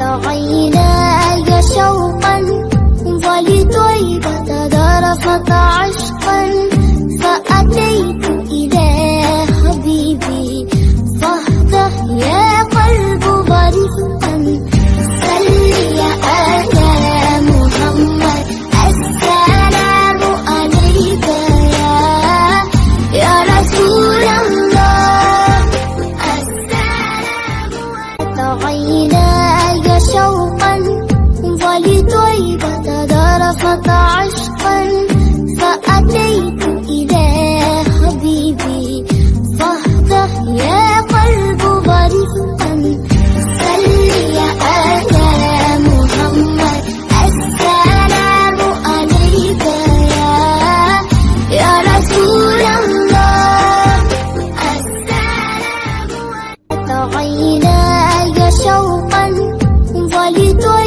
عيناي شوقا ولطيبة ذرفت عشقا فأتيت إلى حبيبي فاهدأ يا قلب غريقا صل على محمد السلام عليك يا رسول الله السلام عليك عيناي شوقا ولطيبة ذرفت عشقا فأتيت إلى حبيبي فاهدأ يا قلب غريقا صل على محمد السلام عليك يا رسول الله السلام عليك عيناي شوقا ولطيبة